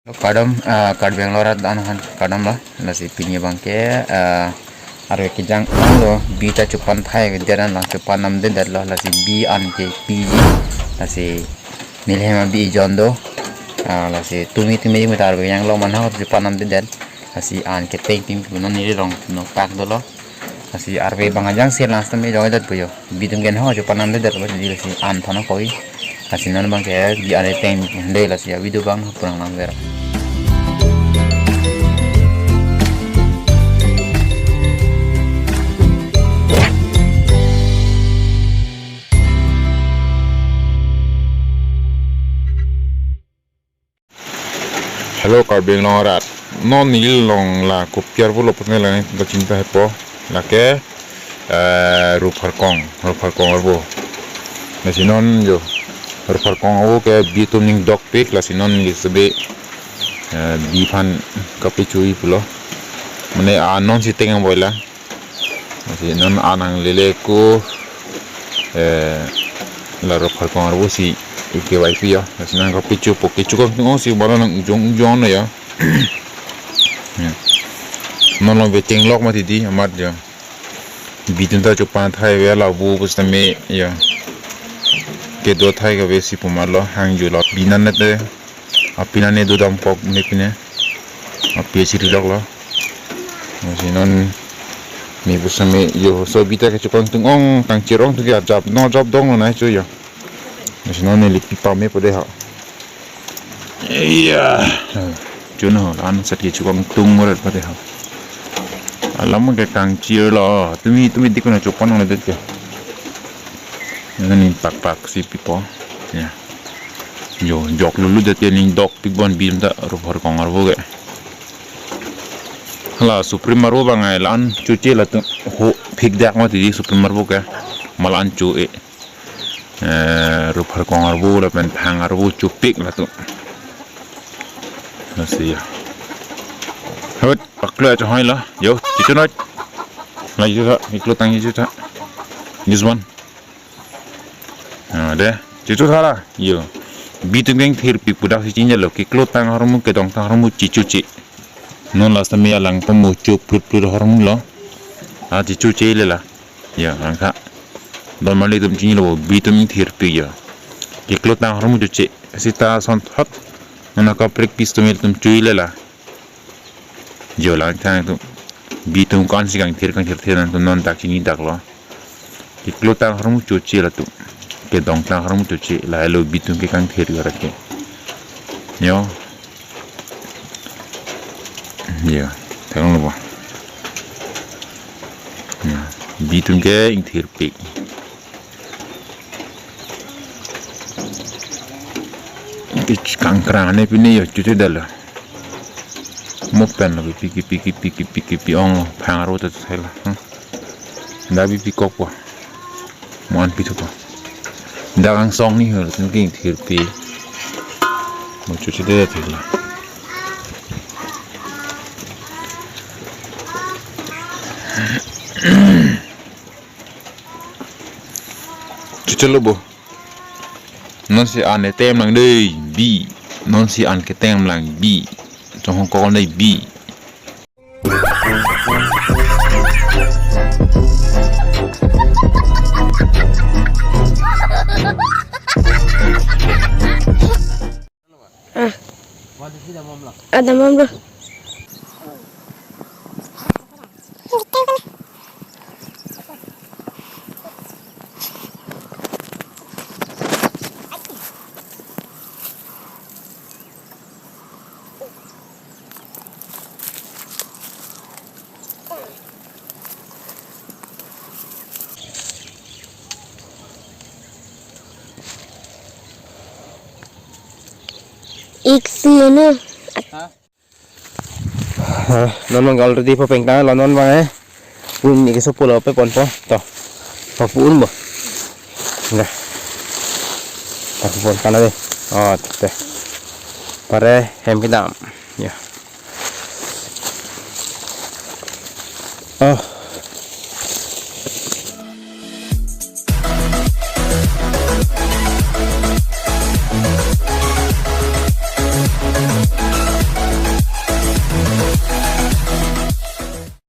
Kadam kad Bangalore dan han kadam lah nasi pinya bangke arwe kijang lo bita cupan thai gejaran lah cupan nam de dar lah nasi bi an ke pg nasi nilhema bi jondo nasi tumi jeng tar yang lo mana cupan nam de dar nasi an ke ting kuno niri rong no pak dolo nasi arwe bangajang sel nastam me joy dat puyo bidum gen ho cupan nam de dar lo jadi nasi an thana koi nasi nan bangke bi are ting de nasi video bang purang nam der. Hello karbeng longat non nil long la kopiar bolo putne la ta cinta hepo la ke rupar kong arbo na sinon yo rupar kong o ke bitum ning dok pik la sinon ni sebe bifan kape chui pulo mane anon si tengang boila sinon anang lele ko la rupar kong arbo si ke wifi ya nasinan ko pichu po kichu ko si bala nang ujong na ya non lo beteng lok mati di amat ya bitun ta chupan thai we la bu bus me ya ke do thai ga we si pumar lo hang ju lo binan na te apina ne do dam pop ne pine api si lok lo nasinan mi bus me yo so bita ke chupan tung ong tang chirong tu ya job no job dong na chu ya Nasinon ni lipi pame pada hak. Iya, cuna lan sakit cukup tunggurat pada hak. Alam ke kang cier lah, tumi dikuna copan orang itu je. Ini pak si pipo, ya. Jo jok lulu jadi ning dok pikbon bim tak rupar kongar boge. Hala supreme maru bangai lan cuci lah tu ho pikdak mati di supreme maru boge malan cuci. Rupar kong arbu la pen pang arbu cupik lah tu nasi ya hot pakla cho hai lah yo cicu noi lah itu tak ikut tang cicu tak this one deh cicu salah yo bitung geng thir pi pudak si cinya lo ikut tang harmu ke dong tang harmu cicu ci non last time ya lang pemu cup plut harmu lo cicu ci le lah ya angka dan malah itu macam ni loh, bitum thir piya. Iklot nang harum tu cek, sita sant hot, mana kau prek pis tu mel tum cuy lela. Jolang tang tu, bitum kan si kang thir nanti non tak sini tak loh. Iklot nang harum tu cek lah tu, kedong nang harum tu cek lah elo bitum ke kang thir gara ke. Yo, ya, tengok loh. Bitum ke ing thir pik. Kangkrang ni pini ya cuci dah lah. Mopen lah piki ong pangaru tu saya lah. Dah pikok pun, mohon pitu pun. Dah kang song ni hal mungkin thirpi. Mau cuci dah tu lah. Cuci lobo. Non si an tem lang dei bi non si an ke tem lang bi trong ko nei bi ada mam lo iksina non mang already pa pengtang la non bang pun ni keso pulo pe pon po to pa pun bo nggak pa pun kana de te pare hem kita ya